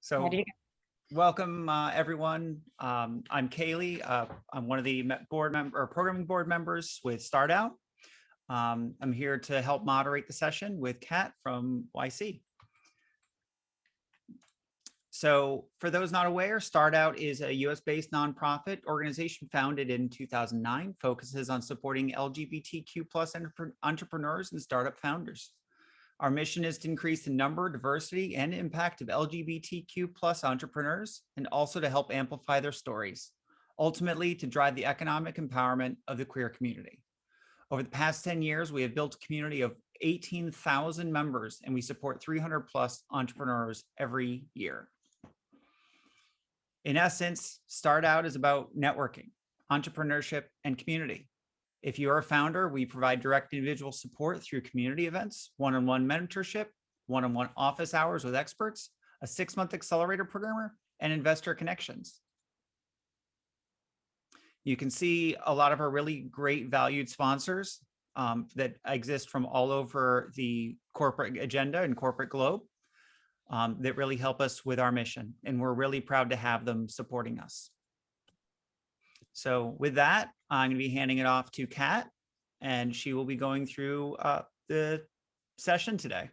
So welcome, everyone. I'm Kaylee. I'm one of the programming board members with Startout. I'm here to help moderate the session with Kat from YC. So for those not aware, Startout is a US-based nonprofit organization founded in 2009, focuses on supporting LGBTQ+ entrepreneurs and startup founders. Our mission is to increase the number, diversity, and impact of LGBTQ+ entrepreneurs, and also to help amplify their stories, ultimately to drive the economic empowerment of the queer community. Over the past 10 years, we have built a community of 18,000 members, and we support 300+ entrepreneurs every year. In essence, Startout is about networking, entrepreneurship, and community. If you are a founder, we provide direct individual support through community events, one-on-one mentorship, one-on-one office hours with experts, a 6-month accelerator programmer, and investor connections. You can see a lot of our really great valued sponsors that exist from all over the corporate agenda and corporate globe that really help us with our mission. And we're really proud to have them supporting us. So with that, I'm going to be handing it off to Kat, and she will be going through the session today.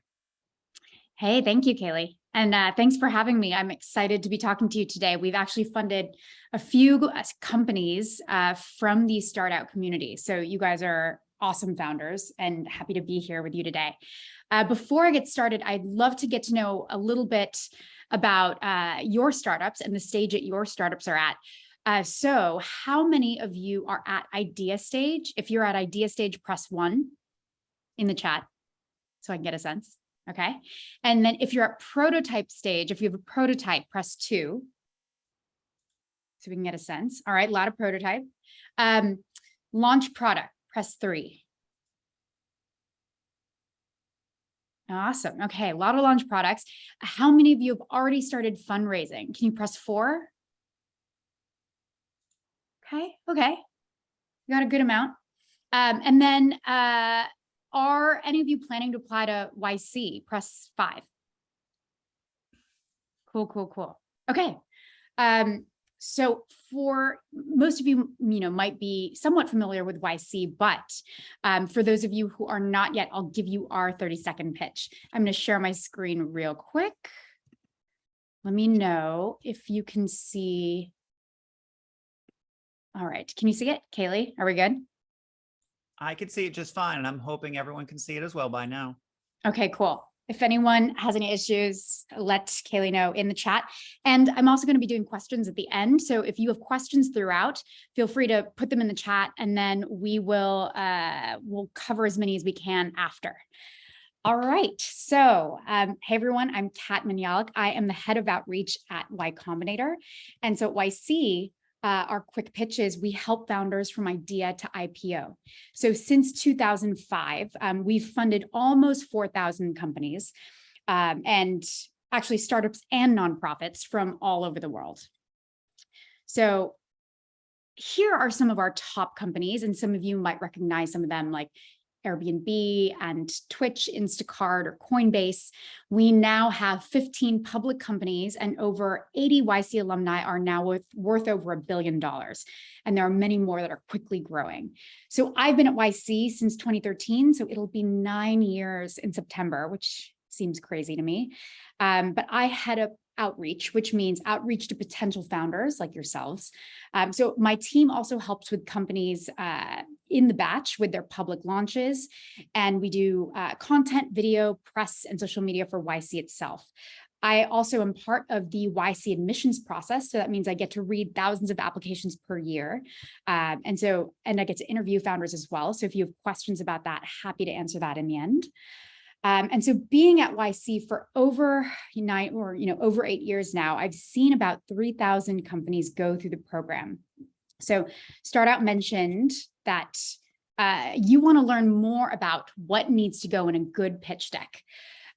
Hey, thank you, Kaylee. And thanks for having me. I'm excited to be talking to you today. We've actually funded a few companies from the Startout community. So you guys are awesome founders and happy to be here with you today. Before I get started, I'd love to get to know a little bit about your startups and the stage that your startups are at. So how many of you are at idea stage? If you're at idea stage, press 1 in the chat so I can get a sense. Okay. And then if you're at prototype stage, if you have a prototype, press 2 so we can get a sense. All right. A lot of prototype. Launch product, press 3. Awesome. Okay. A lot of launch products. How many of you have already started fundraising? Can you press 4? Okay. You got a good amount. And then are any of you planning to apply to YC? Press 5. Cool. Okay. So for most of you, might be somewhat familiar with YC, but for those of you who are not yet, I'll give you our 30-second pitch. I'm going to share my screen real quick. Let me know if you can see. All right. Can you see it, Kaylee? Are we good? I can see it just fine, and I'm hoping everyone can see it as well by now. Okay, cool. If anyone has any issues, let Kaylee know in the chat. And I'm also going to be doing questions at the end. So if you have questions throughout, feel free to put them in the chat, and then we will we'll cover as many as we can after. All right. So, hey, everyone, I'm Kat Mañalac. I am the head of outreach at Y Combinator. And so at YC, our quick pitch is we help founders from idea to IPO. So since 2005, we've funded almost 4,000 companies and actually startups and nonprofits from all over the world. So here are some of our top companies, and some of you might recognize some of them, like Airbnb and Twitch, Instacart, or Coinbase. We now have 15 public companies, and over 80 YC alumni are now worth over $1 billion. And there are many more that are quickly growing. So I've been at YC since 2013, so it'll be 9 years in September, which seems crazy to me. But I head up outreach, which means outreach to potential founders like yourselves. So my team also helps with companies in the batch with their public launches. And we do content, video, press, and social media for YC itself. I also am part of the YC admissions process. So that means I get to read thousands of applications per year. And I get to interview founders as well. So if you have questions about that, happy to answer that in the end. And so being at YC for over 8 years now, I've seen about 3,000 companies go through the program. So Startout mentioned that you want to learn more about what needs to go in a good pitch deck.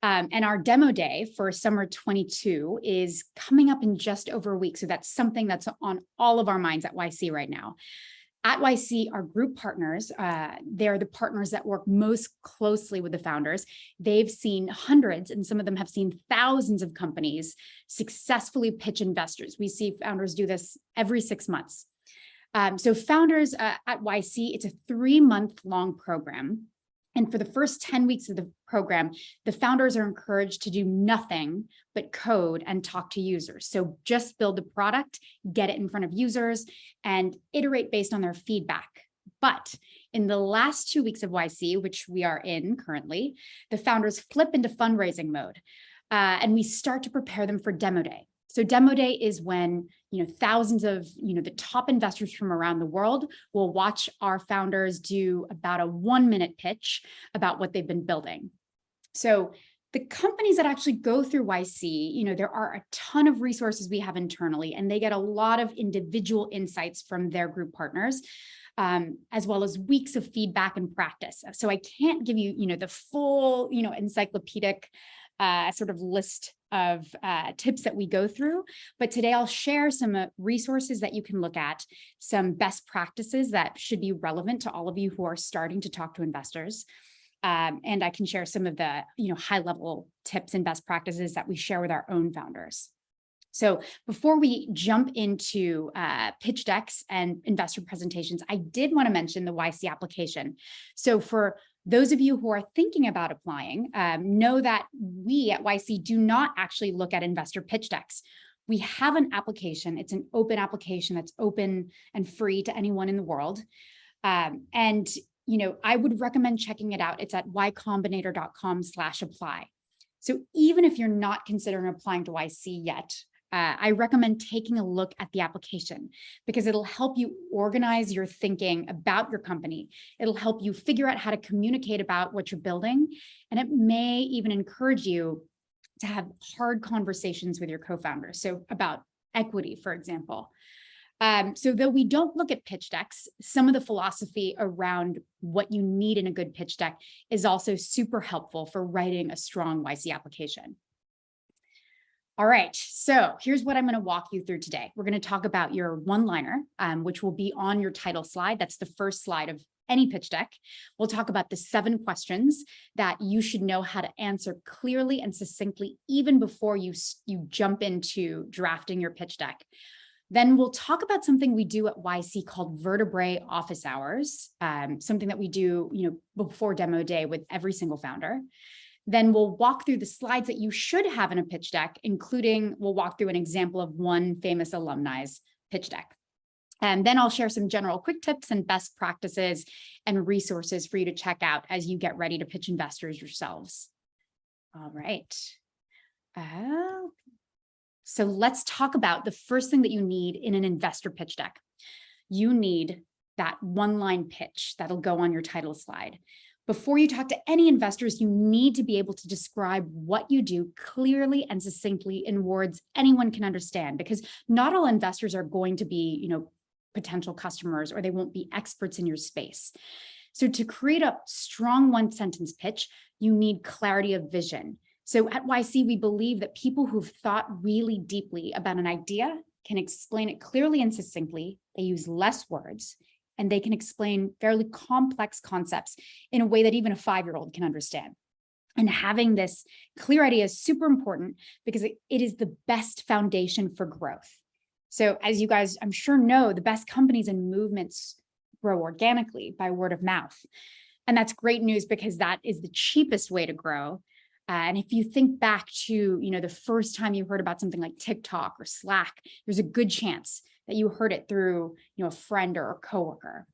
And our demo day for summer 22 is coming up in just over a week. So that's something that's on all of our minds at YC right now. At YC, our group partners, they're the partners that work most closely with the founders. They've seen hundreds, and some of them have seen thousands of companies successfully pitch investors. We see founders do this every 6 months. So founders at YC, it's a 3-month-long program. And for the first 10 weeks of the program, the founders are encouraged to do nothing but code and talk to users. So just build the product, get it in front of users, and iterate based on their feedback. But in the last 2 weeks of YC, which we are in currently, the founders flip into fundraising mode, and we start to prepare them for demo day. So demo day is when thousands of the top investors from around the world will watch our founders do about a 1-minute pitch about what they've been building. So the companies that actually go through YC, there are a ton of resources we have internally, and they get a lot of individual insights from their group partners, as well as weeks of feedback and practice. So I can't give you, the full, encyclopedic sort of list of tips that we go through. But today I'll share some resources that you can look at, some best practices that should be relevant to all of you who are starting to talk to investors. And I can share some of the high level tips and best practices that we share with our own founders. So before we jump into pitch decks and investor presentations, I did want to mention the YC application. So for those of you who are thinking about applying, know that we at YC do not actually look at investor pitch decks. We have an application. It's an open application that's open and free to anyone in the world. And I would recommend checking it out. It's at ycombinator.com/apply. So even if you're not considering applying to YC yet, I recommend taking a look at the application because it'll help you organize your thinking about your company. It'll help you figure out how to communicate about what you're building, and it may even encourage you to have hard conversations with your co-founders. So about equity, for example. So though we don't look at pitch decks, some of the philosophy around what you need in a good pitch deck is also super helpful for writing a strong YC application. All right, so here's what I'm going to walk you through today. We're going to talk about your one-liner, which will be on your title slide. That's the first slide of any pitch deck. We'll talk about the 7 questions that you should know how to answer clearly and succinctly, even before you jump into drafting your pitch deck. Then we'll talk about something we do at YC called Vertebrae office hours, something that we do, before demo day with every single founder. Then we'll walk through the slides that you should have in a pitch deck, including we'll walk through an example of one famous alumni's pitch deck. And then I'll share some general quick tips and best practices and resources for you to check out as you get ready to pitch investors yourselves. All right. So let's talk about the first thing that you need in an investor pitch deck. You need that one-line pitch that'll go on your title slide. Before you talk to any investors, you need to be able to describe what you do clearly and succinctly in words anyone can understand, because not all investors are going to be, potential customers, or they won't be experts in your space. So to create a strong one-sentence pitch, you need clarity of vision. So at YC, we believe that people who've thought really deeply about an idea can explain it clearly and succinctly. They use less words, and they can explain fairly complex concepts in a way that even a 5-year-old can understand. And having this clear idea is super important because it is the best foundation for growth. So as you guys, I'm sure know, the best companies and movements grow organically by word of mouth. And that's great news because that is the cheapest way to grow. And if you think back to, the first time you heard about something like TikTok or Slack, there's a good chance that you heard it through, a friend or a coworker.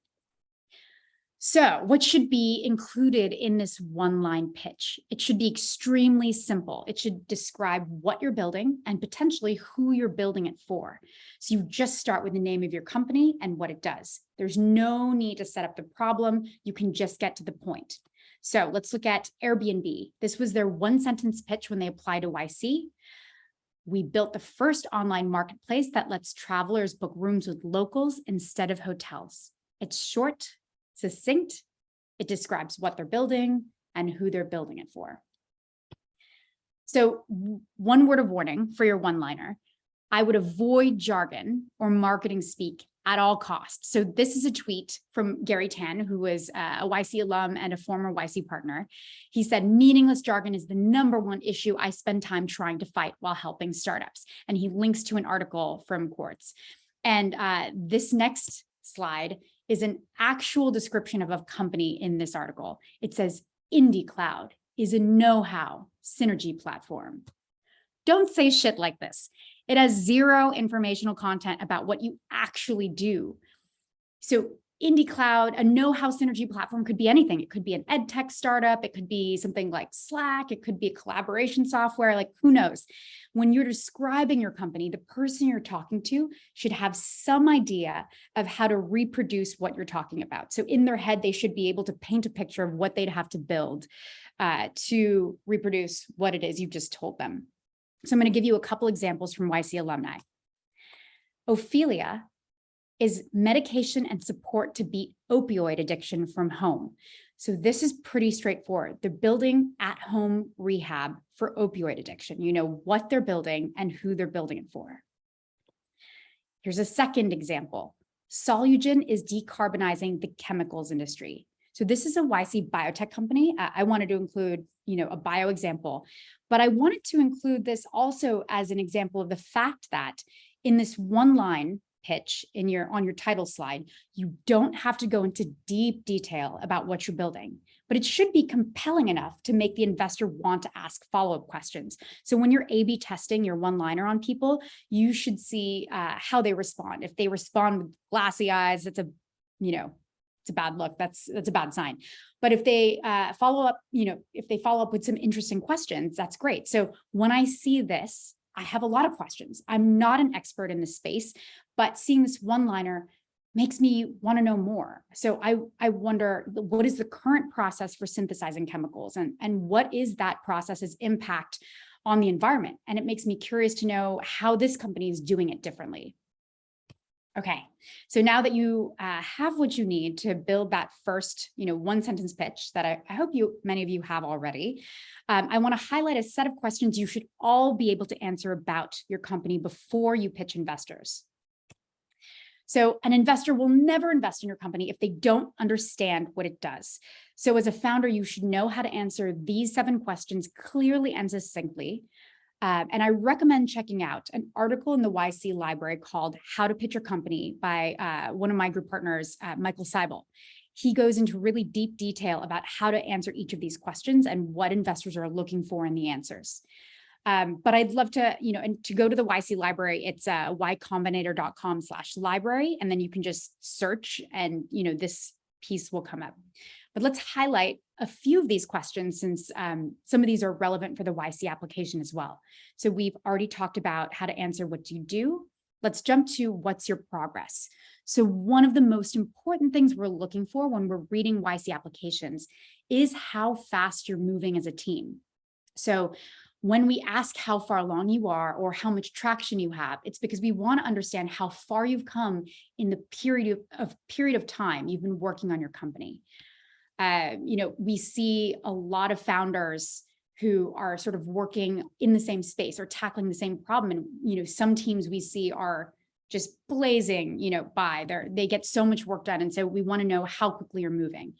So what should be included in this one-line pitch? It should be extremely simple. It should describe what you're building and potentially who you're building it for. So you just start with the name of your company and what it does. There's no need to set up the problem. You can just get to the point. So let's look at Airbnb. This was their one-sentence pitch when they applied to YC. We built the first online marketplace that lets travelers book rooms with locals instead of hotels. It's short, succinct. It describes what they're building and who they're building it for. So one word of warning for your one-liner: I would avoid jargon or marketing speak at all costs. So this is a tweet from Gary Tan, who was a YC alum and a former YC partner. He said, meaningless jargon is the #1 issue I spend time trying to fight while helping startups. And he links to an article from Quartz. And this next slide is an actual description of a company in this article. It says, Indie Cloud is a know-how synergy platform. Don't say shit like this. It has 0 informational content about what you actually do. So Indie Cloud, a know-how synergy platform, could be anything. It could be an ed tech startup. It could be something like Slack. It could be a collaboration software, like who knows? When you're describing your company, the person you're talking to should have some idea of how to reproduce what you're talking about. So in their head, they should be able to paint a picture of what they'd have to build to reproduce what it is you just told them. So I'm going to give you a couple examples from YC alumni. Ophelia is medication and support to beat opioid addiction from home. So this is pretty straightforward. They're building at-home rehab for opioid addiction. You know what they're building and who they're building it for. Here's a second example. Solugen is decarbonizing the chemicals industry. So this is a YC biotech company. I wanted to include, a bio example, but I wanted to include this also as an example of the fact that in this one-line pitch on your title slide, you don't have to go into deep detail about what you're building, but it should be compelling enough to make the investor want to ask follow-up questions. So when you're A/B testing your one-liner on people, you should see how they respond. If they respond with glassy eyes, it's a bad look. That's a bad sign. But if they follow up, if they follow up with some interesting questions, that's great. So when I see this, I have a lot of questions. I'm not an expert in this space, but seeing this one-liner makes me want to know more. So I wonder, what is the current process for synthesizing chemicals, and what is that process's impact on the environment? And it makes me curious to know how this company is doing it differently. Okay, so now that you have what you need to build that first, one-sentence pitch that I hope many of you have already, I want to highlight a set of questions you should all be able to answer about your company before you pitch investors. So an investor will never invest in your company if they don't understand what it does. So as a founder, you should know how to answer these 7 questions clearly and succinctly. And I recommend checking out an article in the YC library called How to Pitch Your Company by one of my group partners, Michael Seibel. He goes into really deep detail about how to answer each of these questions and what investors are looking for in the answers. But I'd love to, and to go to the YC library, it's ycombinator.com/library, and then you can just search and, this piece will come up. But let's highlight a few of these questions since some of these are relevant for the YC application as well. So we've already talked about how to answer what do you do. Let's jump to what's your progress. So one of the most important things we're looking for when we're reading YC applications is how fast you're moving as a team. So when we ask how far along you are or how much traction you have, it's because we want to understand how far you've come in the period of time you've been working on your company. We see a lot of founders who are sort of working in the same space or tackling the same problem. And, some teams we see are just blazing, by. They get so much work done. And so we want to know how quickly you're moving.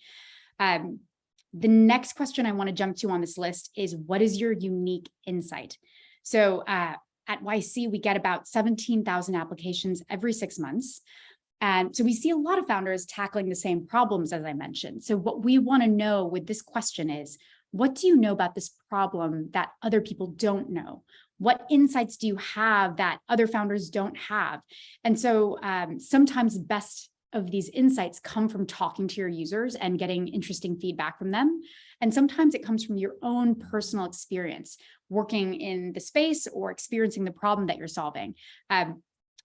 The next question I want to jump to on this list is, what is your unique insight? So at YC, we get about 17,000 applications every 6 months. And so we see a lot of founders tackling the same problems, as I mentioned. So what we want to know with this question is, what do you know about this problem that other people don't know? What insights do you have that other founders don't have? And so sometimes the best of these insights come from talking to your users and getting interesting feedback from them. And sometimes it comes from your own personal experience working in the space or experiencing the problem that you're solving.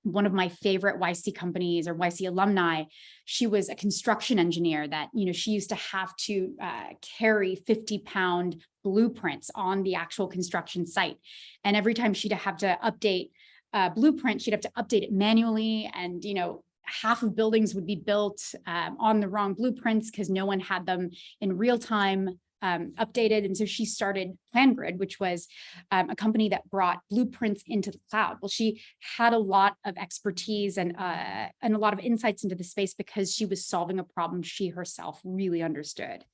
One of my favorite YC companies or YC alumni, she was a construction engineer that, she used to have to carry 50-pound blueprints on the actual construction site. And every time she'd have to update a blueprint, she'd have to update it manually. And, half of buildings would be built on the wrong blueprints because no one had them in real time updated. And so she started PlanGrid, which was a company that brought blueprints into the cloud. Well, she had a lot of expertise and a lot of insights into the space because she was solving a problem she herself really understood.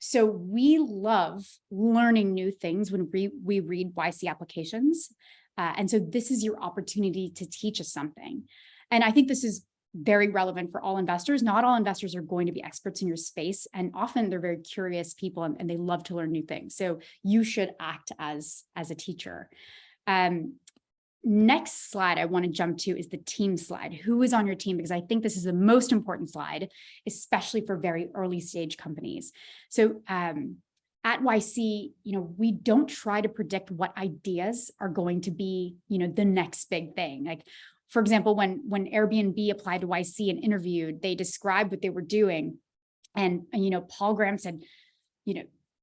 So we love learning new things when we read YC applications. And so this is your opportunity to teach us something. And I think this is very relevant for all investors. Not all investors are going to be experts in your space. And often they're very curious people and they love to learn new things. So you should act as a teacher. Next slide I want to jump to is the team slide. Who is on your team? Because I think this is the most important slide, especially for very early stage companies. So at YC, we don't try to predict what ideas are going to be, the next big thing. Like, for example, when Airbnb applied to YC and interviewed, they described what they were doing. And Paul Graham said,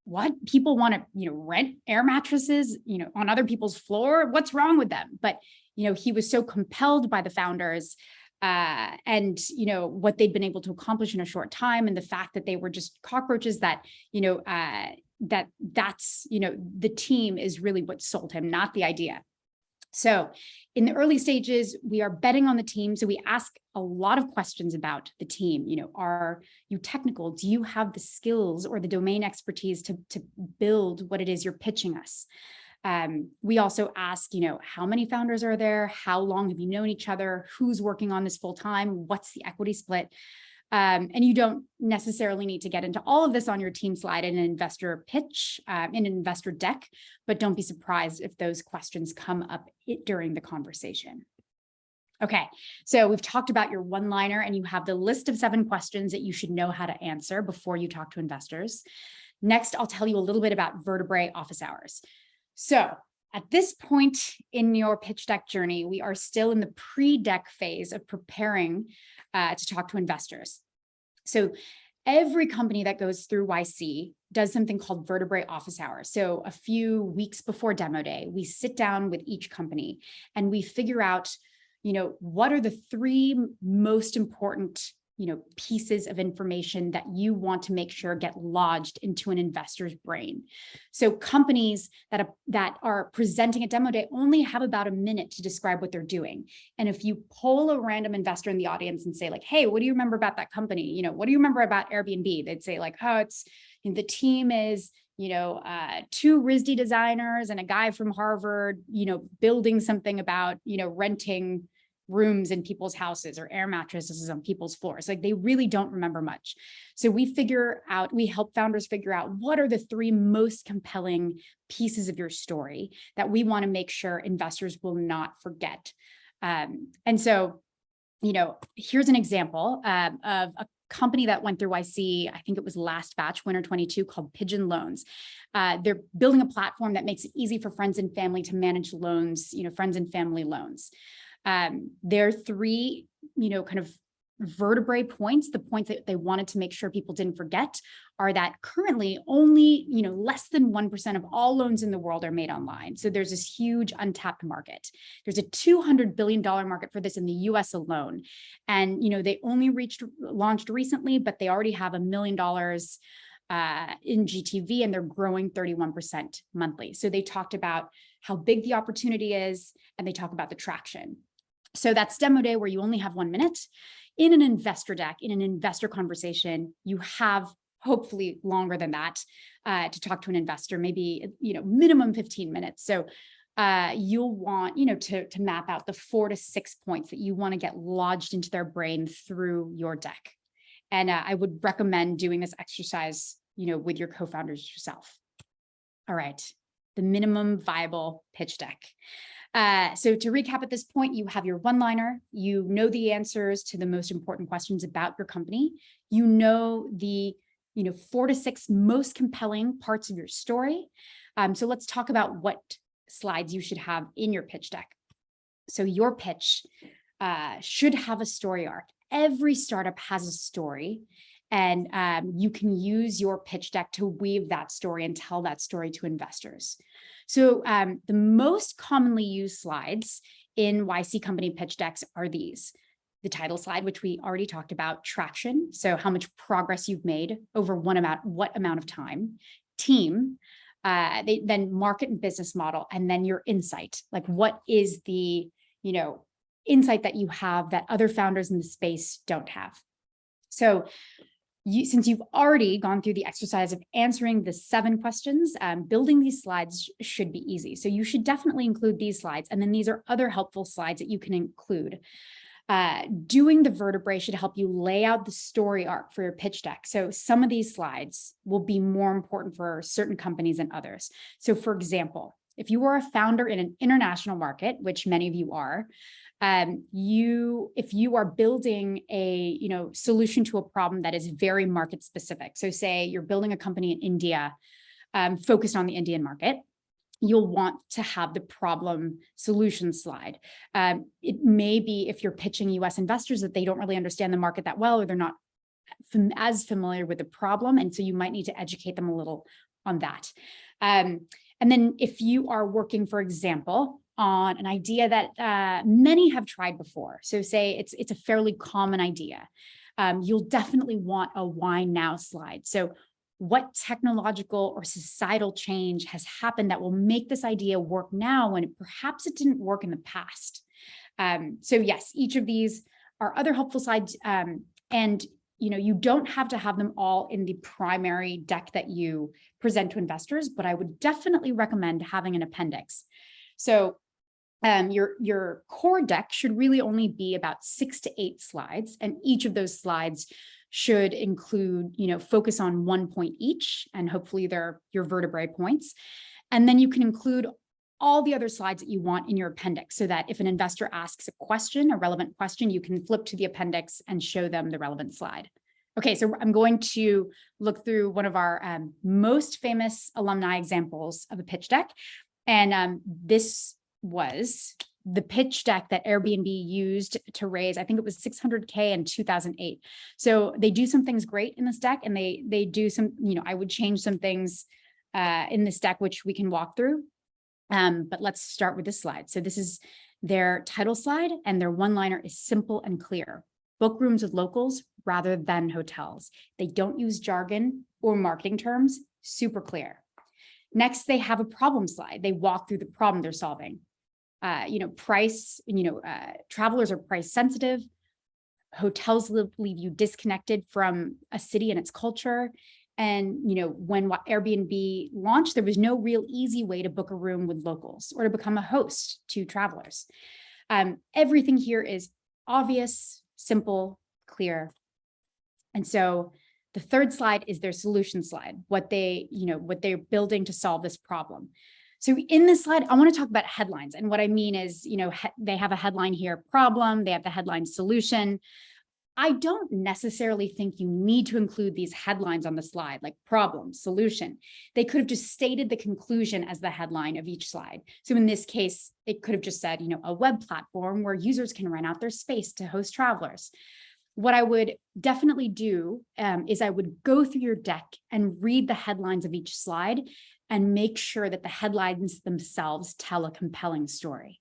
what? People want to, rent air mattresses, on other people's floor? What's wrong with them? But, he was so compelled by the founders and, what they'd been able to accomplish in a short time. And the fact that they were just cockroaches that, that's the team is really what sold him, not the idea. So in the early stages, we are betting on the team. So we ask a lot of questions about the team. Are you technical? Do you have the skills or the domain expertise to build what it is you're pitching us? We also ask, how many founders are there? How long have you known each other? Who's working on this full time? What's the equity split? And you don't necessarily need to get into all of this on your team slide in an investor pitch, in an investor deck, but don't be surprised if those questions come up during the conversation. Okay, so we've talked about your one-liner and you have the list of 7 questions that you should know how to answer before you talk to investors. Next, I'll tell you a little bit about Vertebrae office hours. So at this point in your pitch deck journey, we are still in the pre-deck phase of preparing to talk to investors. So every company that goes through YC does something called Vertebrae office hours. So a few weeks before demo day, we sit down with each company and we figure out, what are the 3 most important pieces of information that you want to make sure get lodged into an investor's brain. So companies that are presenting at demo day only have about a minute to describe what they're doing. And if you poll a random investor in the audience and say like, hey, what do you remember about that company? What do you remember about Airbnb? They'd say like, oh, it's the team is 2 RISD designers and a guy from Harvard, building something about, renting rooms in people's houses or air mattresses on people's floors. Like they really don't remember much. So we help founders figure out what are the 3 most compelling pieces of your story that we want to make sure investors will not forget. And so, here's an example of a company that went through YC, I think it was last batch, winter 22, called Pigeon Loans. They're building a platform that makes it easy for friends and family to manage loans, friends and family loans. There are 3, kind of vertebrae points. The points that they wanted to make sure people didn't forget are that currently only, less than 1% of all loans in the world are made online. So there's this huge untapped market. There's a $200 billion market for this in the US alone. And, they only launched recently, but they already have $1 million in GTV and they're growing 31% monthly. So they talked about how big the opportunity is and they talk about the traction. So that's demo day where you only have 1 minute. In an investor deck, in an investor conversation, you have hopefully longer than that to talk to an investor, maybe, minimum 15 minutes. So you'll want, to map out the 4 to 6 points that you want to get lodged into their brain through your deck. And I would recommend doing this exercise, with your co-founders yourself. All right, the minimum viable pitch deck. So to recap at this point, you have your one-liner, you know the answers to the most important questions about your company, the 4 to 6 most compelling parts of your story. So let's talk about what slides you should have in your pitch deck. So your pitch should have a story arc. Every startup has a story, and you can use your pitch deck to weave that story and tell that story to investors. So the most commonly used slides in YC company pitch decks are these. the title slide, which we already talked about, traction, so how much progress you've made over what amount of time, team, then market and business model, and then your insight, like what is the, insight that you have that other founders in the space don't have. So since you've already gone through the exercise of answering the 7 questions, building these slides should be easy. So you should definitely include these slides. And then these are other helpful slides that you can include. Doing the vertebrae should help you lay out the story arc for your pitch deck. So some of these slides will be more important for certain companies than others. So for example, if you are a founder in an international market, which many of you are, if you are building a solution to a problem that is very market specific. So say you're building a company in India focused on the Indian market, you'll want to have the problem solution slide. It may be if you're pitching US investors that they don't really understand the market that well, or they're not as familiar with the problem. And so you might need to educate them a little on that. And then if you are working, for example, on an idea that many have tried before. So say it's a fairly common idea. You'll definitely want a why now slide. So what technological or societal change has happened that will make this idea work now when perhaps it didn't work in the past? So yes, each of these are other helpful slides. And you don't have to have them all in the primary deck that you present to investors, but I would definitely recommend having an appendix. So your core deck should really only be about 6 to 8 slides, and each of those slides should include, focus on 1 point each, and hopefully they're your vertebrae points. And then you can include all the other slides that you want in your appendix so that if an investor asks a relevant question, you can flip to the appendix and show them the relevant slide. Okay, so I'm going to look through one of our most famous alumni examples of a pitch deck. And this was the pitch deck that Airbnb used to raise, I think it was $600K in 2008. So they do some things great in this deck, and they do some, I would change some things in this deck, which we can walk through. But let's start with this slide. So this is their title slide, and their one-liner is simple and clear. Book rooms with locals rather than hotels. They don't use jargon or marketing terms, super clear. Next, they have a problem slide. They walk through the problem they're solving. Price, travelers are price sensitive. Hotels leave you disconnected from a city and its culture. And, when Airbnb launched, there was no real easy way to book a room with locals or to become a host to travelers. Everything here is obvious, simple, clear. And so the third slide is their solution slide, what they're building to solve this problem. So in this slide, I want to talk about headlines. And what I mean is, they have a headline here, problem, they have the headline solution. I don't necessarily think you need to include these headlines on the slide, like problem, solution. They could have just stated the conclusion as the headline of each slide. So in this case, it could have just said, a web platform where users can rent out their space to host travelers. What I would definitely do is I would go through your deck and read the headlines of each slide and make sure that the headlines themselves tell a compelling story.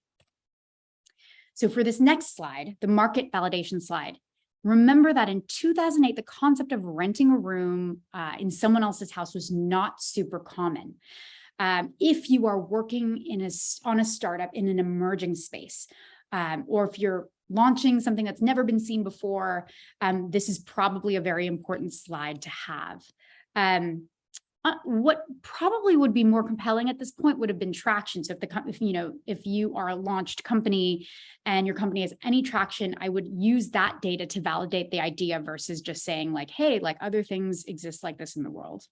So for this next slide, the market validation slide, remember that in 2008, the concept of renting a room in someone else's house was not super common. If you are working on a startup in an emerging space, or if you're launching something that's never been seen before, this is probably a very important slide to have. What probably would be more compelling at this point would have been traction. So if you are a launched company and your company has any traction, I would use that data to validate the idea versus just saying like, hey, like other things exist like this in the world.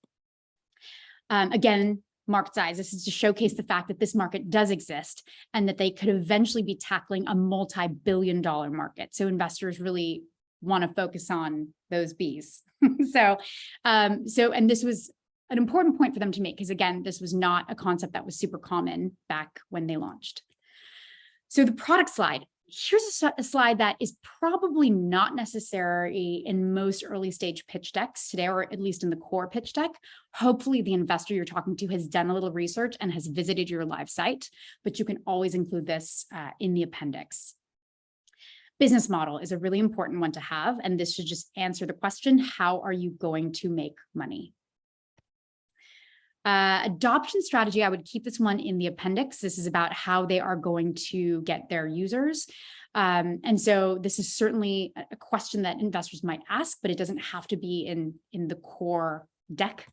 Again, market size. This is to showcase the fact that this market does exist and that they could eventually be tackling a multi-billion-dollar market. So investors really want to focus on those Bs. And this was an important point for them to make, because again, this was not a concept that was super common back when they launched. So the product slide, here's a slide that is probably not necessary in most early stage pitch decks today, or at least in the core pitch deck. Hopefully the investor you're talking to has done a little research and has visited your live site, but you can always include this in the appendix. Business model is a really important one to have, and this should just answer the question, how are you going to make money? Adoption strategy, I would keep this one in the appendix. This is about how they are going to get their users. And so this is certainly a question that investors might ask, but it doesn't have to be in the core deck.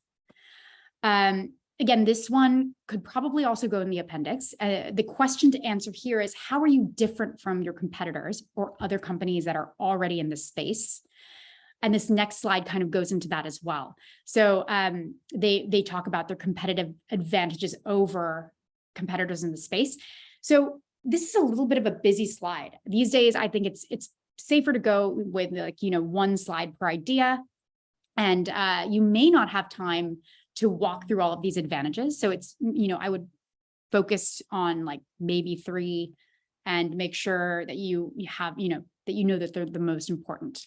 Again, this one could probably also go in the appendix. The question to answer here is, how are you different from your competitors or other companies that are already in this space? And this next slide kind of goes into that as well. So they talk about their competitive advantages over competitors in the space. So this is a little bit of a busy slide. These days, I think it's safer to go with one slide per idea. And you may not have time to walk through all of these advantages. So it's, I would focus on like maybe 3 and make sure that you have, that they're the most important.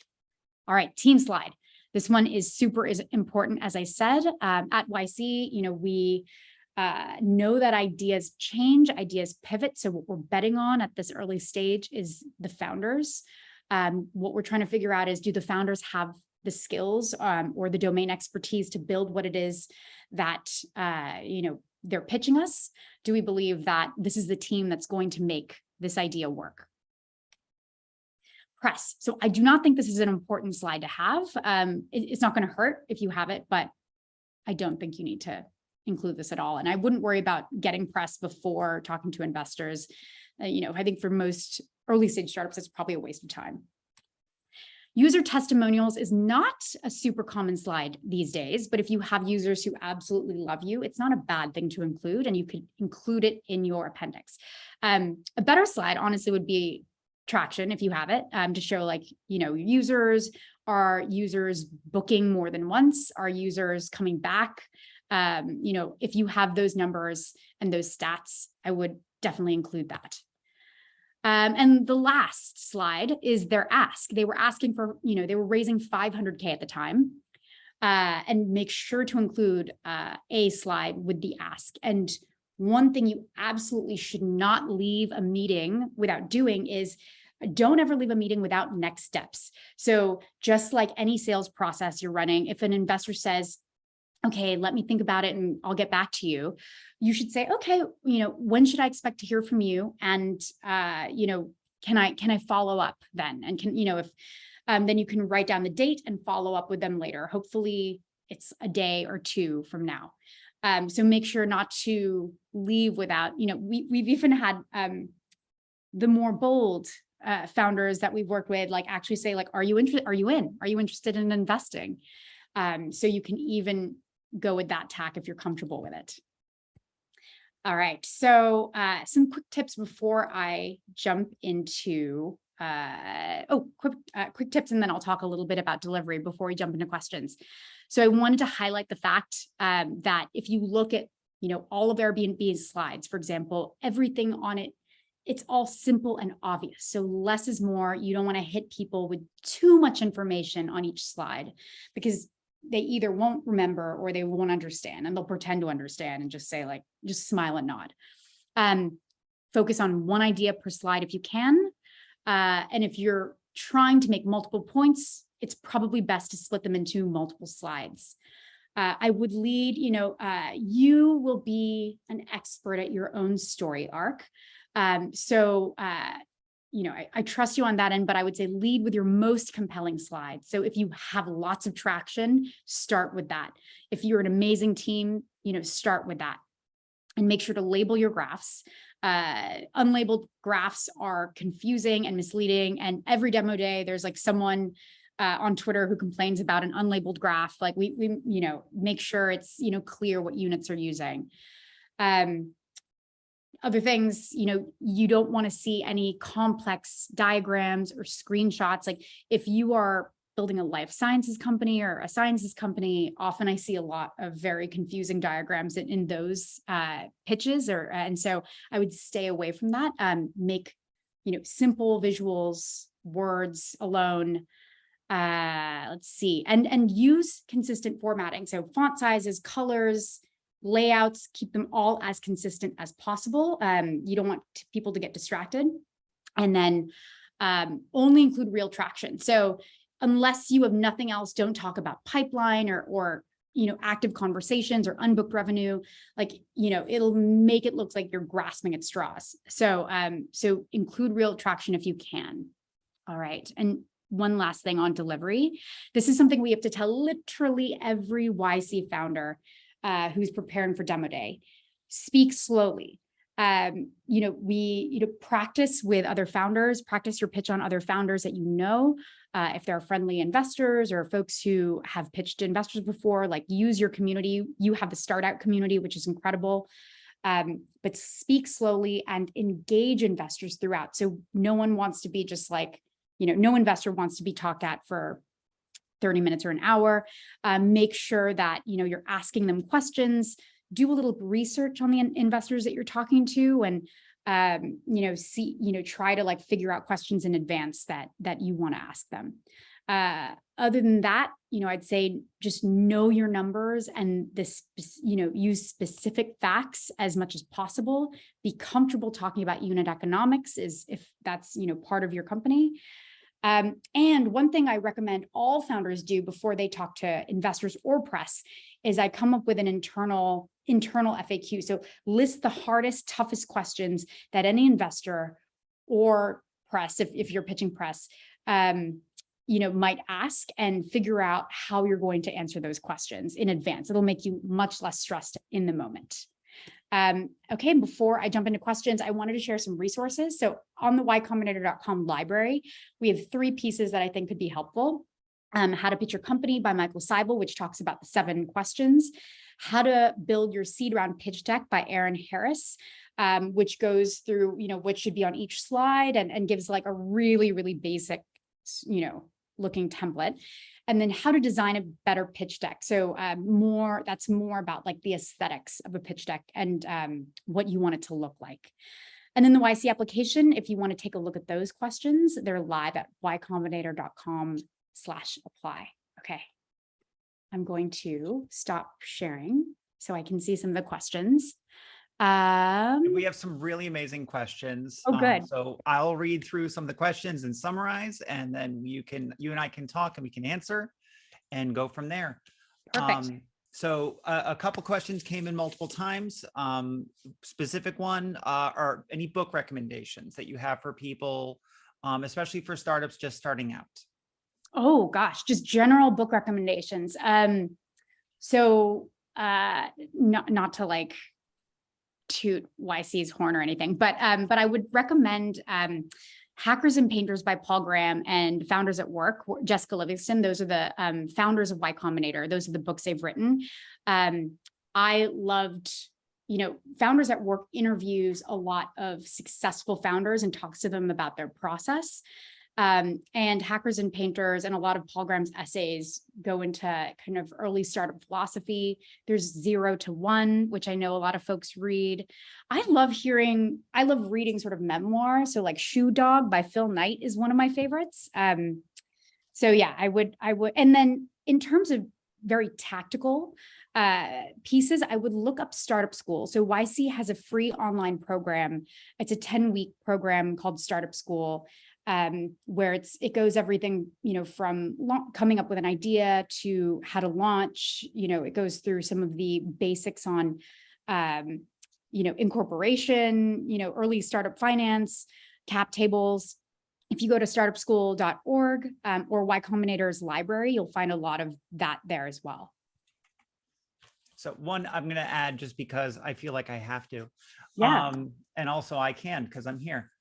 All right, team slide. This one is super important, as I said. At YC, we know that ideas change, ideas pivot. So what we're betting on at this early stage is the founders. What we're trying to figure out is, do the founders have the skills or the domain expertise to build what it is that they're pitching us? Do we believe that this is the team that's going to make this idea work? Press. So I do not think this is an important slide to have. It's not going to hurt if you have it, but I don't think you need to include this at all. And I wouldn't worry about getting press before talking to investors. I think for most early stage startups, it's probably a waste of time. User testimonials is not a super common slide these days, but if you have users who absolutely love you, it's not a bad thing to include, and you could include it in your appendix. A better slide, honestly, would be traction, if you have it, to show users, are users booking more than once, are users coming back? If you have those numbers and those stats, I would definitely include that. And the last slide is their ask. They were asking for, they were raising 500K at the time, and make sure to include a slide with the ask. And one thing you absolutely should not leave a meeting without doing is, don't ever leave a meeting without next steps. So just like any sales process you're running, if an investor says, okay, let me think about it and I'll get back to you, you should say, okay, when should I expect to hear from you? And, can I follow up then? And then you can write down the date and follow up with them later. Hopefully it's a day or 2 from now. So make sure not to leave without, we've even had the more bold founders that we've worked with, actually say, are you interested? Are you interested in investing? So you can even go with that tack if you're comfortable with it. All right, so some quick tips before I jump into, quick tips, and then I'll talk a little bit about delivery before we jump into questions. So I wanted to highlight the fact that if you look at, all of Airbnb's slides, for example, everything on it, it's all simple and obvious. So less is more. You don't want to hit people with too much information on each slide, because they either won't remember or they won't understand, and they'll pretend to understand and just say just smile and nod. Focus on one idea per slide if you can. And if you're trying to make multiple points, it's probably best to split them into multiple slides. I would lead, you will be an expert at your own story arc. I trust you on that end, but I would say lead with your most compelling slide. So if you have lots of traction, start with that. If you're an amazing team, start with that, and make sure to label your graphs. Unlabeled graphs are confusing and misleading. And every demo day, there's someone on Twitter who complains about an unlabeled graph. We make sure it's, clear what units are using. Other things, you don't want to see any complex diagrams or screenshots. If you are building a life sciences company or a sciences company, often I see a lot of very confusing diagrams in those pitches, and so I would stay away from that. Make, simple visuals, words alone. Let's see, and use consistent formatting. So font sizes, colors, layouts, keep them all as consistent as possible. You don't want people to get distracted. And then only include real traction. So unless you have nothing else, don't talk about pipeline or active conversations or unbooked revenue. Like, it'll make it look like you're grasping at straws. So, so include real traction if you can. All right. And one last thing on delivery. This is something we have to tell literally every YC founder who's preparing for demo day. Speak slowly. Practice with other founders, practice your pitch on other founders that if they're friendly investors or folks who have pitched to investors before, like use your community. You have the Startout community, which is incredible. But speak slowly and engage investors throughout. So no one wants to be just like, no investor wants to be talked at for 30 minutes or an hour. Make sure that, you're asking them questions. Do a little research on the investors that you're talking to, and try to like figure out questions in advance that you want to ask them. Other than that, I'd say just know your numbers and use specific facts as much as possible. Be comfortable talking about unit economics if that's part of your company. And one thing I recommend all founders do before they talk to investors or press is I come up with an internal FAQ. So list the hardest, toughest questions that any investor or press, if you're pitching press, might ask, and figure out how you're going to answer those questions in advance. It'll make you much less stressed in the moment. Okay, before I jump into questions, I wanted to share some resources. So on the ycombinator.com library, we have 3 pieces that I think could be helpful. How to Pitch Your Company by Michael Seibel, which talks about the 7 questions. How to Build Your Seed Round Pitch Deck by Aaron Harris, which goes through, what should be on each slide and gives like a really, really basic, looking template. And then How to Design a Better Pitch Deck. So that's more about like the aesthetics of a pitch deck and what you want it to look like. And then the YC application, if you want to take a look at those questions, they're live at ycombinator.com/apply. Okay. I'm going to stop sharing so I can see some of the questions. We have some really amazing questions. Oh, good. So I'll read through some of the questions and summarize, and then you and I can talk and we can answer and go from there. Perfect. So a couple questions came in multiple times. Specific one are any book recommendations that you have for people, especially for startups just starting out? Oh gosh, just general book recommendations. Not to like toot YC's horn or anything, but I would recommend Hackers and Painters by Paul Graham and Founders at Work, Jessica Livingston. Those are the founders of Y Combinator. Those are the books they've written. I loved, Founders at Work interviews a lot of successful founders and talks to them about their process. And Hackers and Painters and a lot of Paul Graham's essays go into kind of early startup philosophy. There's 0 to 1, which I know a lot of folks read. I love reading sort of memoir. So like Shoe Dog by Phil Knight is one of my favorites. So yeah, I would, and then in terms of very tactical pieces, I would look up Startup School. So YC has a free online program. It's a 10-week program called Startup School. Where it goes everything, from coming up with an idea to how to launch, it goes through some of the basics on, incorporation, early startup finance, cap tables. If you go to startupschool.org or Y Combinator's library, you'll find a lot of that there as well. So one, I'm going to add just because I feel like I have to. Yeah. And also I can because I'm here.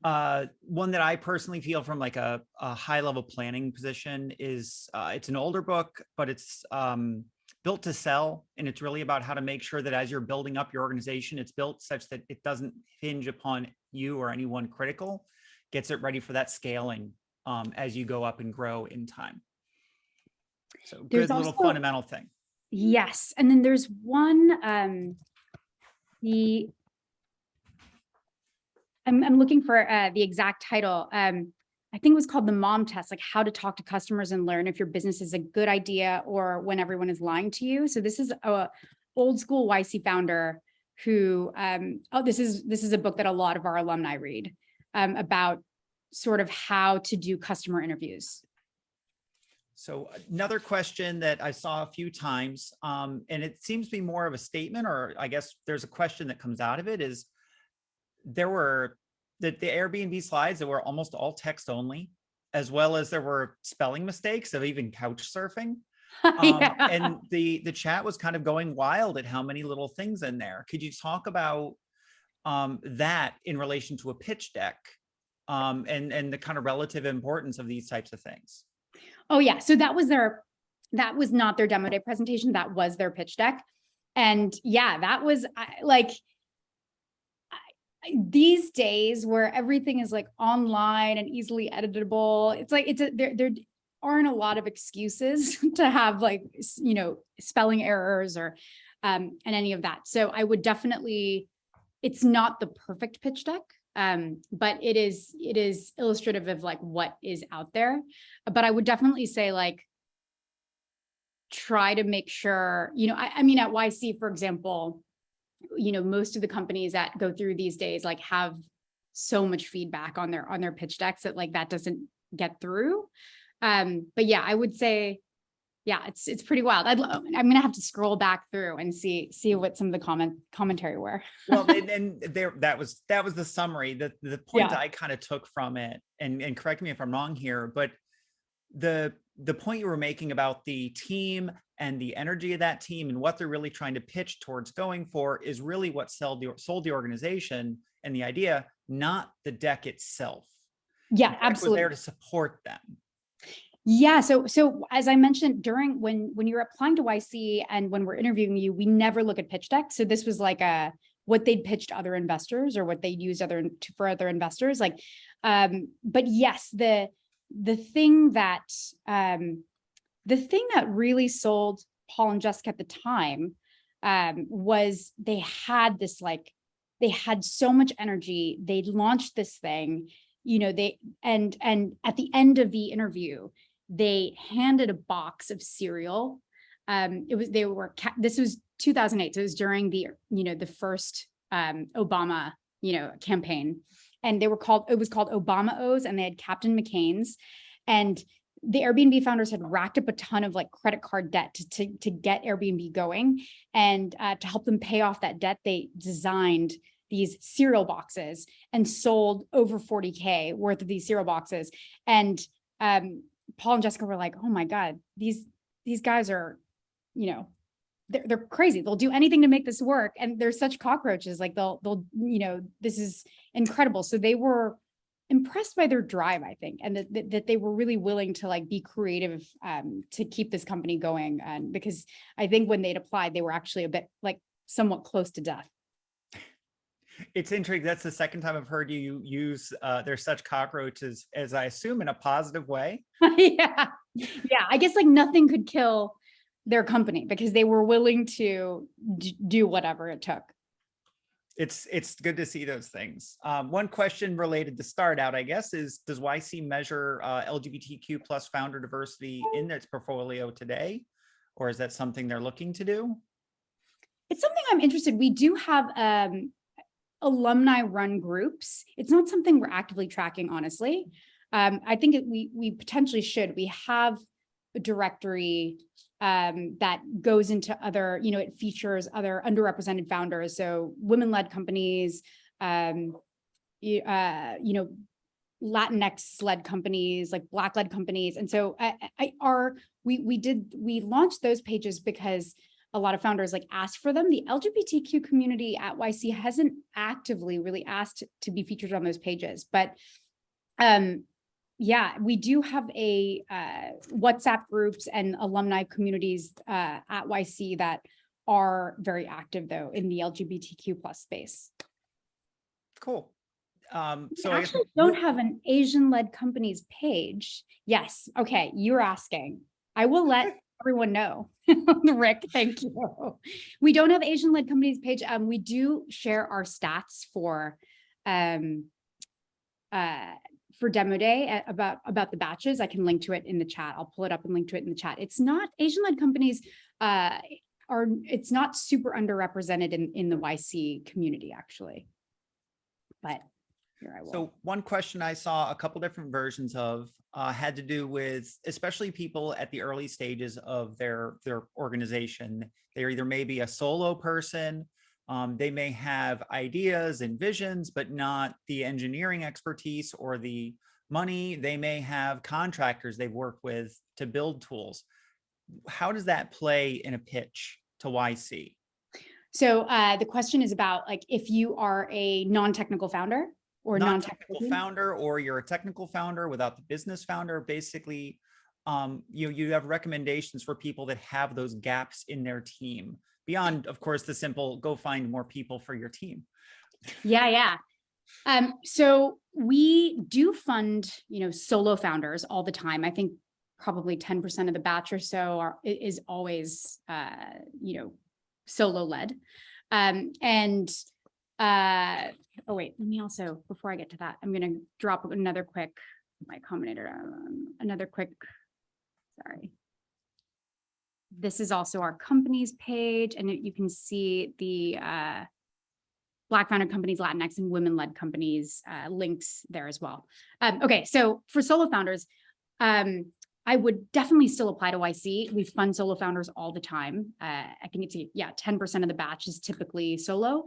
One that I personally feel from like a high level planning position is it's an older book, but it's built to sell. And it's really about how to make sure that as you're building up your organization, it's built such that it doesn't hinge upon you or anyone critical, gets it ready for that scaling as you go up and grow in time. So good little fundamental thing. Yes. And then there's one, I'm looking for the exact title. I think it was called The Mom Test, like how to talk to customers and learn if your business is a good idea or when everyone is lying to you. So this is a old school YC founder who, this is a book that a lot of our alumni read about sort of how to do customer interviews. So another question that I saw a few times, and it seems to be more of a statement, or I guess there's a question that comes out of it, is there were the Airbnb slides that were almost all text only, as well as there were spelling mistakes of even couch surfing. Yeah. And the chat was kind of going wild at how many little things in there. Could you talk about that in relation to a pitch deck, and the kind of relative importance of these types of things? Oh yeah. So that was not their demo day presentation. That was their pitch deck. And yeah, that was like these days where everything is like online and easily editable. It's like, there aren't a lot of excuses to have like, you know, spelling errors or, and any of that. So I would definitely, it's not the perfect pitch deck. But it is illustrative of like what is out there. But I would definitely say like, try to make sure, you know, I mean, at YC, for example, you know, most of the companies that go through these days, like have so much feedback on their pitch decks that like, that doesn't get through. But yeah, I would say, yeah, it's pretty wild. I'm going to have to scroll back through and see what some of the commentary were. Well, and there, that was the summary. The point Yeah. I kind of took from it, and correct me if I'm wrong here, but the point you were making about the team and the energy of that team and what they're really trying to pitch towards going for is really what sold the organization and the idea, not the deck itself. Yeah, The deck absolutely. was there to support them. Yeah. So as I mentioned, during when you're applying to YC and when we're interviewing you, we never look at pitch decks. So this was like what they'd pitched other investors or what they'd used for other investors. Like, but yes, the thing that really sold Paul and Jessica at the time was they had so much energy. They launched this thing, you know, and at the end of the interview, they handed a box of cereal. This was 2008. So it was during the first Obama, campaign. And it was called Obama O's, and they had Captain McCain's. And the Airbnb founders had racked up a ton of like credit card debt to get Airbnb going. And to help them pay off that debt, they designed these cereal boxes and sold over 40K worth of these cereal boxes. And Paul and Jessica were like, oh my God, these guys are, they're crazy. They'll do anything to make this work. And they're such cockroaches. Like they'll, this is incredible. So they were impressed by their drive, I think, and that they were really willing to like be creative to keep this company going. And because I think when they'd applied, they were actually a bit like somewhat close to death. It's intriguing. That's the second time I've heard you use "they're such cockroaches," as I assume in a positive way. Yeah. I guess like nothing could kill their company because they were willing to do whatever it took. It's good to see those things. One question related to Startout, I guess, is does YC measure LGBTQ plus founder diversity in its portfolio today, or is that something they're looking to do? It's something I'm interested. We do have alumni run groups. It's not something we're actively tracking, honestly. I think we potentially should. We have a directory that goes into other, it features other underrepresented founders. So women-led companies, Latinx-led companies, like Black-led companies. And so we launched those pages because a lot of founders like asked for them. The LGBTQ community at YC hasn't actively really asked to be featured on those pages, but yeah, we do have a WhatsApp groups and alumni communities at YC that are very active though in the LGBTQ plus space. Cool. So I actually don't have an Asian-led companies page. Yes. Okay. You're asking. I will let everyone know. Rick, thank you. We don't have Asian-led companies page. We do share our stats for demo day about the batches. I can link to it in the chat. I'll pull it up and link to it in the chat. It's not Asian-led companies it's not super underrepresented in the YC community actually, but Here I will. So one question I saw a couple different versions of had to do with especially people at the early stages of their organization. They're either maybe a solo person, they may have ideas and visions, but not the engineering expertise or the money. They may have contractors they've worked with to build tools. How does that play in a pitch to YC? So the question is about like if you are a non-technical founder or non-technical Non-technical team. founder, or you're a technical founder without the business founder. Basically, you have recommendations for people that have those gaps in their team beyond, of course, the simple go find more people for your team. Yeah. So we do fund, solo founders all the time. I think probably 10% of the batch or so is always, solo led. Oh wait, let me also, before I get to that, I'm going to drop another quick, my Combinator, sorry. This is also our companies page, and you can see the Black founded companies, Latinx and women-led companies links there as well. Okay, so for solo founders, I would definitely still apply to YC. We fund solo founders all the time. I think it's, 10% of the batch is typically solo.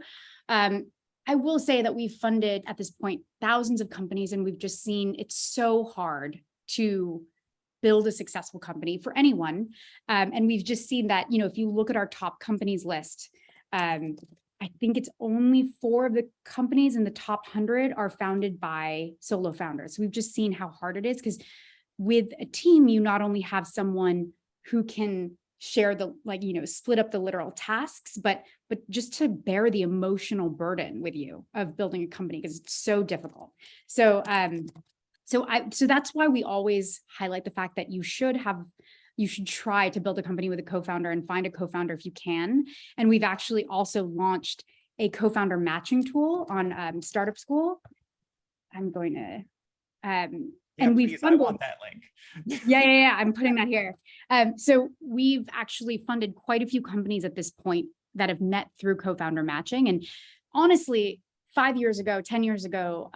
I will say that we've funded at this point thousands of companies, and we've just seen it's so hard to build a successful company for anyone. And we've just seen that, if you look at our top companies list, I think it's only 4 of the companies in the top 100 are founded by solo founders. So we've just seen how hard it is, because with a team, you not only have someone who can share the, split up the literal tasks, but just to bear the emotional burden with you of building a company, because it's so difficult. So that's why we always highlight the fact that you should try to build a company with a co-founder and find a co-founder if you can. And we've actually also launched a co-founder matching tool on Startup School. I'm going to, and we've funded, I want that link. Yeah. I'm putting that here. So we've actually funded quite a few companies at this point that have met through co-founder matching. And honestly, 5 years ago, 10 years ago,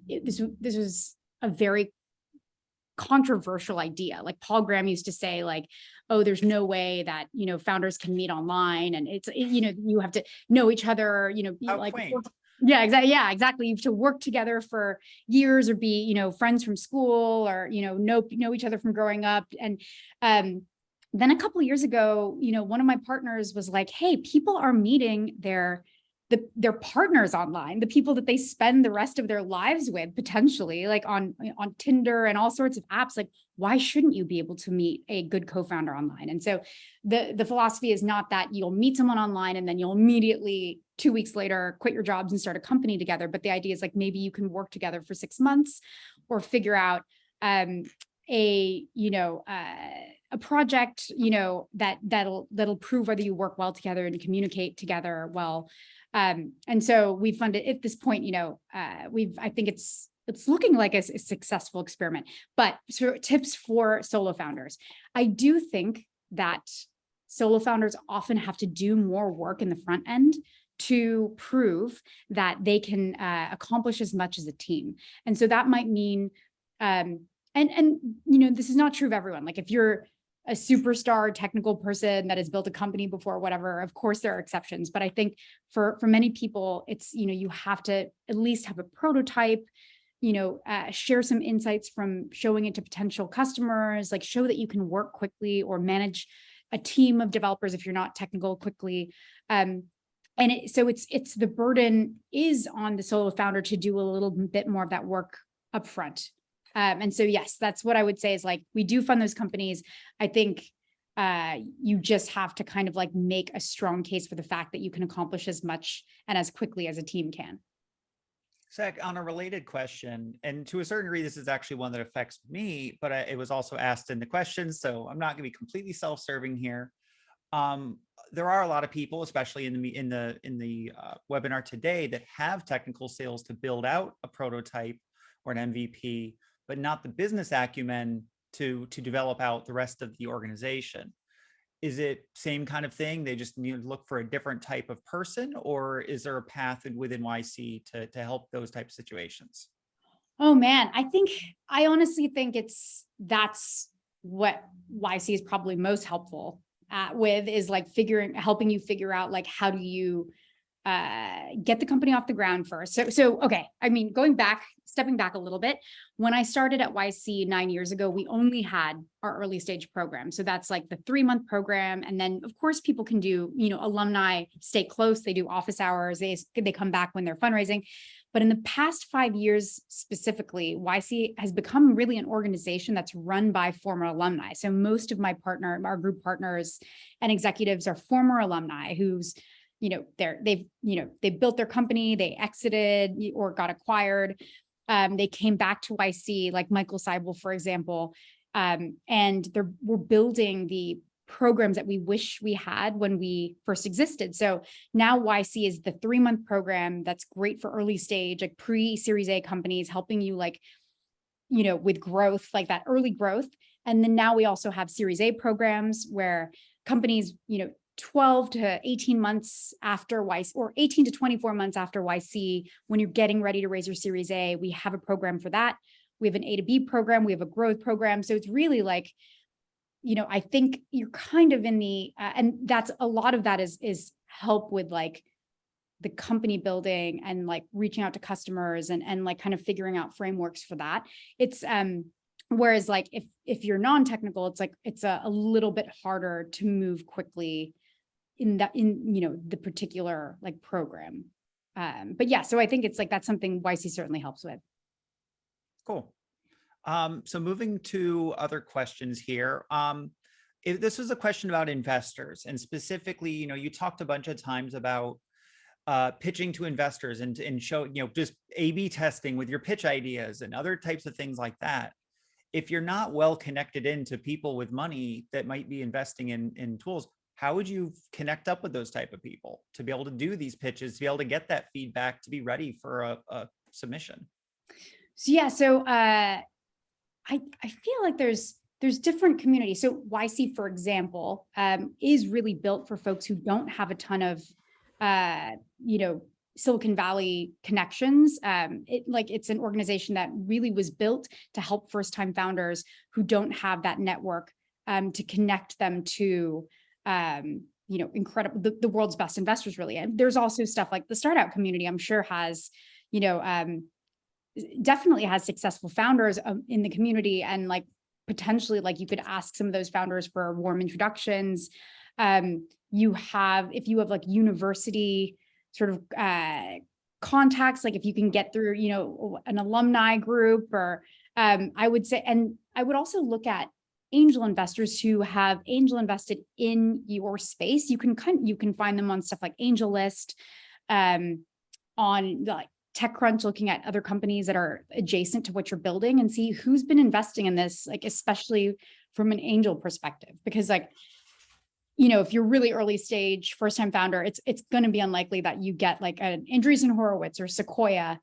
this was a very controversial idea. Like Paul Graham used to say, like, oh, there's no way that, founders can meet online, and you have to know each other, be like, yeah, exactly. Yeah, exactly. You have to work together for years, or be, friends from school, or, know each other from growing up. And then a couple of years ago, one of my partners was like, hey, people are meeting their partners online, the people that they spend the rest of their lives with, potentially, like on Tinder and all sorts of apps. Like, why shouldn't you be able to meet a good co-founder online? And so the philosophy is not that you'll meet someone online and then you'll immediately 2 weeks later quit your jobs and start a company together. But the idea is like, maybe you can work together for 6 months, or figure out a project, that'll prove whether you work well together and communicate together well. And so we funded at this point, I think it's looking like a successful experiment. But tips for solo founders, I do think that solo founders often have to do more work in the front end to prove that they can accomplish as much as a team. And so that might mean, this is not true of everyone. Like if you're a superstar technical person that has built a company before, whatever, of course there are exceptions. But I think for many people, it's, you have to at least have a prototype, share some insights from showing it to potential customers, like show that you can work quickly or manage a team of developers if you're not technical quickly. So it's the burden is on the solo founder to do a little bit more of that work upfront. And so, yes, that's what I would say is like, we do fund those companies. I think you just have to kind of like make a strong case for the fact that you can accomplish as much and as quickly as a team can. Zach, on a related question, and to a certain degree, this is actually one that affects me, but it was also asked in the question, so I'm not going to be completely self-serving here. There are a lot of people, especially in the webinar today, that have technical skills to build out a prototype or an MVP, but not the business acumen to develop out the rest of the organization. is it same kind of thing? They just need to look for a different type of person, or is there a path within YC to help those type of situations? Oh man, I honestly think that's what YC is probably most helpful with, is like helping you figure out like, how do you get the company off the ground first. So okay, I mean, stepping back a little bit, when I started at YC 9 years ago, we only had our early stage program. So that's like the 3-month program. And then of course people can do, alumni stay close, they do office hours, they come back when they're fundraising. But in the past 5 years specifically, YC has become really an organization that's run by former alumni. So most of our group partners and executives are former alumni who's, they've built their company, they exited or got acquired. They came back to YC, like Michael Seibel, for example, and we're building the programs that we wish we had when we first existed. So now YC is the 3-month program that's great for early stage, like pre-Series A companies, helping you with growth, like that early growth. And then now we also have Series A programs where companies, 12 to 18 months after YC, or 18 to 24 months after YC, when you're getting ready to raise your Series A, we have a program for that. We have an A to B program, we have a growth program. So it's really like, I think you're kind of in the, and that's a lot of that is help with like the company building and like reaching out to customers and like kind of figuring out frameworks for that. It's, whereas like if you're non-technical, it's like, it's a little bit harder to move quickly in the particular like program. But yeah, so I think it's like, that's something YC certainly helps with. Cool. So moving to other questions here. If this was a question about investors, and specifically, you talked a bunch of times about pitching to investors and show, just A/B testing with your pitch ideas and other types of things like that. If you're not well connected into people with money that might be investing in tools, how would you connect up with those type of people to be able to do these pitches, to be able to get that feedback, to be ready for a submission? So yeah, I feel like there's different communities. So YC, for example, is really built for folks who don't have a ton of, Silicon Valley connections. It's an organization that really was built to help first-time founders who don't have that network, to connect them to, incredible, the world's best investors, really. And there's also stuff like the Startout community, I'm sure has, definitely has successful founders in the community, and like potentially like you could ask some of those founders for warm introductions. If you have like university sort of contacts, like if you can get through, an alumni group, or I would say, and I would also look at angel investors who have angel invested in your space. You can find them on stuff like AngelList, on like TechCrunch, looking at other companies that are adjacent to what you're building and see who's been investing in this, like especially from an angel perspective. Because like, if you're really early stage, first time founder, it's going to be unlikely that you get like an Andreessen Horowitz or Sequoia,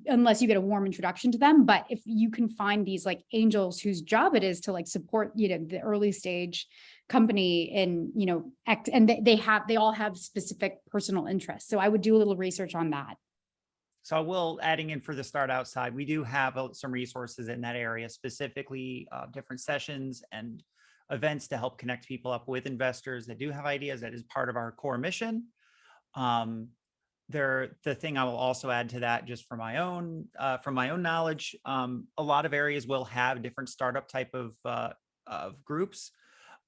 unless you get a warm introduction to them. But if you can find these like angels whose job it is to like support, the early stage company in, and they all have specific personal interests. So I would do a little research on that. So I will, adding in for the Startout side, we do have some resources in that area, specifically different sessions and events to help connect people up with investors that do have ideas. That is part of our core mission. The thing I will also add to that, just from my own knowledge, a lot of areas will have different startup type of groups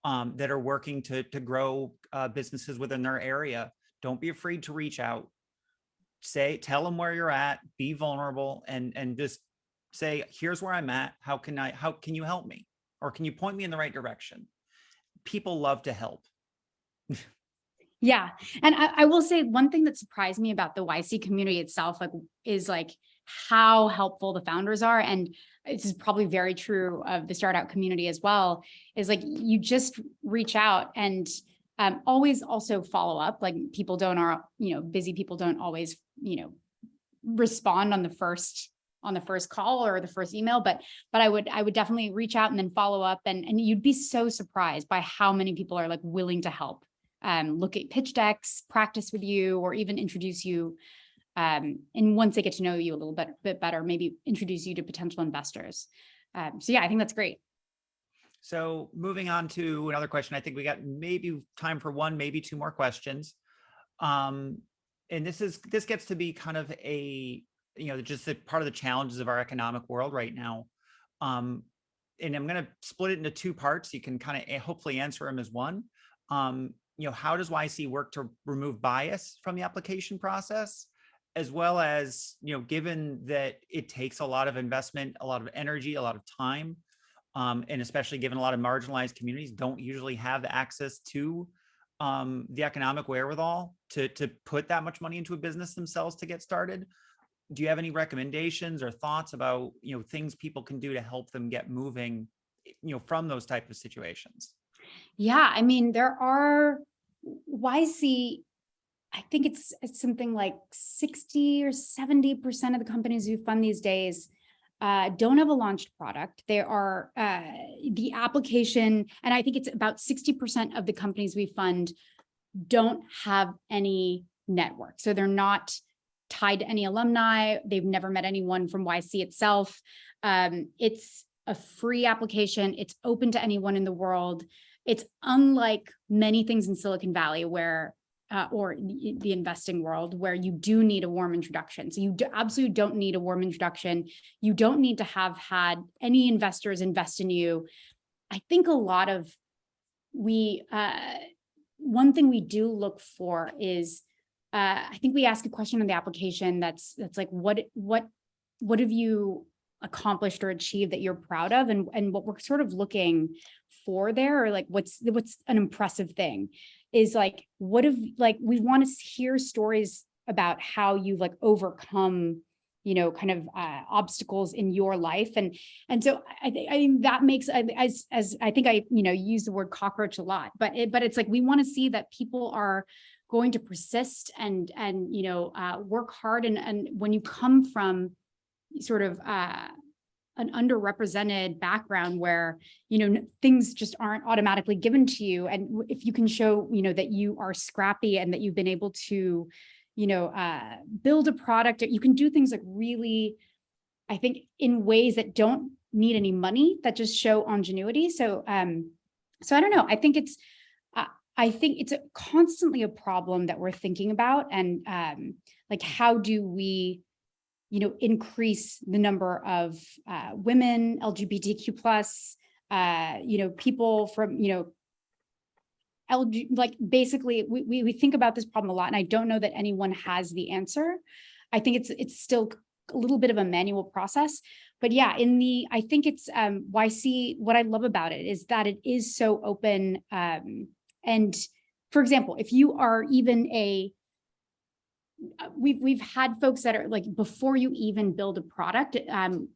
that are working to grow businesses within their area. Don't be afraid to reach out. Tell them where you're at, be vulnerable, and just say, here's where I'm at. How can you help me? Or can you point me in the right direction? People love to help. Yeah. And I will say one thing that surprised me about the YC community itself, is how helpful the founders are. And this is probably very true of the Startout community as well, is like, you just reach out and always also follow up. Like busy people don't always, respond on on the first call or the first email, but I would definitely reach out and then follow up, and you'd be so surprised by how many people are like willing to help, look at pitch decks, practice with you, or even introduce you. And once they get to know you a little bit better, maybe introduce you to potential investors. So yeah, I think that's great. So moving on to another question, I think we got maybe time for one, maybe two more questions. And this gets to be kind of a, just the part of the challenges of our economic world right now. And I'm going to split it into two parts. You can kind of hopefully answer them as one. How does YC work to remove bias from the application process? As well as, given that it takes a lot of investment, a lot of energy, a lot of time, and especially given a lot of marginalized communities don't usually have access to the economic wherewithal to put that much money into a business themselves to get started. Do you have any recommendations or thoughts about, things people can do to help them get moving, from those type of situations? Yeah, I mean, there are YC. I think it's something like 60 or 70% of the companies who fund these days don't have a launched product. There are the application, and I think it's about 60% of the companies we fund don't have any network. So they're not tied to any alumni. They've never met anyone from YC itself. It's a free application. It's open to anyone in the world. It's unlike many things in Silicon Valley where or the investing world, where you do need a warm introduction. So you absolutely don't need a warm introduction. You don't need to have had any investors invest in you. I think a lot of one thing we do look for is, I think we ask a question on the application that's like, what have you accomplished or achieved that you're proud of? And what we're sort of looking for there, or like, what's an impressive thing, is like, we want to hear stories about how you've like overcome, kind of obstacles in your life. And so I think that makes, as I think I, use the word cockroach a lot, but it's like, we want to see that people are going to persist and work hard. And when you come from sort of an underrepresented background where, things just aren't automatically given to you. And if you can show, that you are scrappy and that you've been able to, build a product, you can do things like really, I think, in ways that don't need any money, that just show ingenuity. So I don't know. I think it's constantly a problem that we're thinking about. And like, how do we, increase the number of women, LGBTQ plus, people from, basically we think about this problem a lot, and I don't know that anyone has the answer. I think it's still a little bit of a manual process, but yeah, I think it's YC. What I love about it is that it is so open. And for example, if you are even we've had folks that are like, before you even build a product,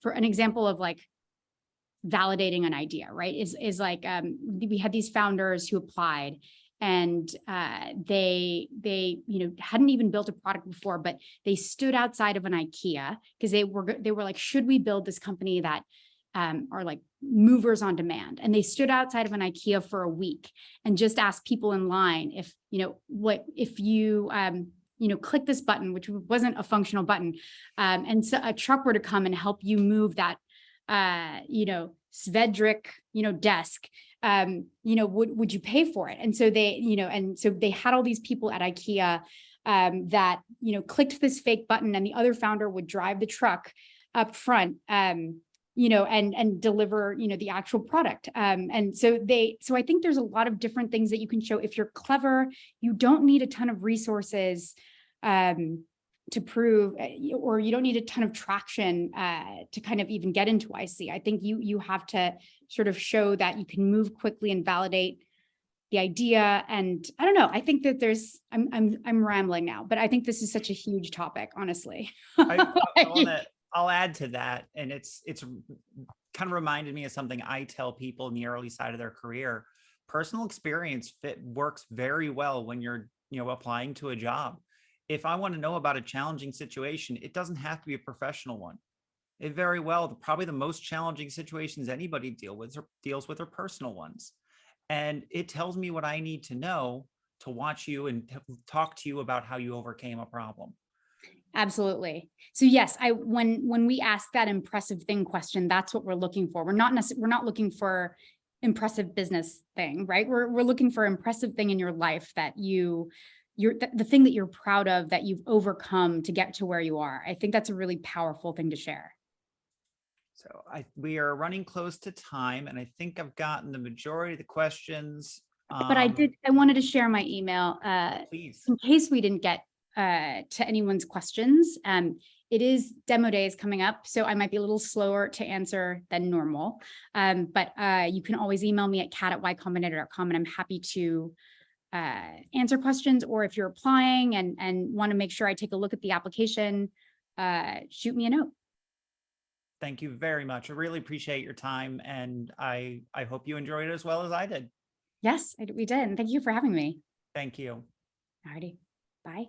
for an example of like validating an idea, right, is like, we had these founders who applied, and they hadn't even built a product before, but they stood outside of an IKEA because they were like, should we build this company that are like movers on demand? And they stood outside of an IKEA for a week and just asked people in line if you click this button, which wasn't a functional button, and so a truck were to come and help you move that, Svedrick, desk, would you pay for it? And so they had all these people at IKEA that, clicked this fake button, and the other founder would drive the truck up front, and deliver, the actual product. And so I think there's a lot of different things that you can show. If you're clever, you don't need a ton of resources to prove, or you don't need a ton of traction to kind of even get into YC. I think you have to sort of show that you can move quickly and validate the idea. And I don't know, I think that I'm rambling now, but I think this is such a huge topic, honestly. I'll add to that. And it's kind of reminded me of something I tell people in the early side of their career. Personal experience works very well when you're, applying to a job. If I want to know about a challenging situation, it doesn't have to be a professional one. It very well. Probably the most challenging situations anybody deals with are personal ones. And it tells me what I need to know to watch you and talk to you about how you overcame a problem. Absolutely. So yes, when we ask that impressive thing question, that's what we're looking for. We're not looking for impressive business thing, right? We're looking for impressive thing in your life that the thing that you're proud of, that you've overcome to get to where you are. I think that's a really powerful thing to share. So we are running close to time, and I think I've gotten the majority of the questions. But I wanted to share my email Please. in case we didn't get to anyone's questions. It is demo days coming up, so I might be a little slower to answer than normal. But you can always email me at cat@ycombinator.com, and I'm happy to answer questions, or if you're applying and want to make sure I take a look at the application, shoot me a note. Thank you very much. I really appreciate your time, and I hope you enjoyed it as well as I did. Yes, we did. And thank you for having me. Thank you. Alrighty. Bye.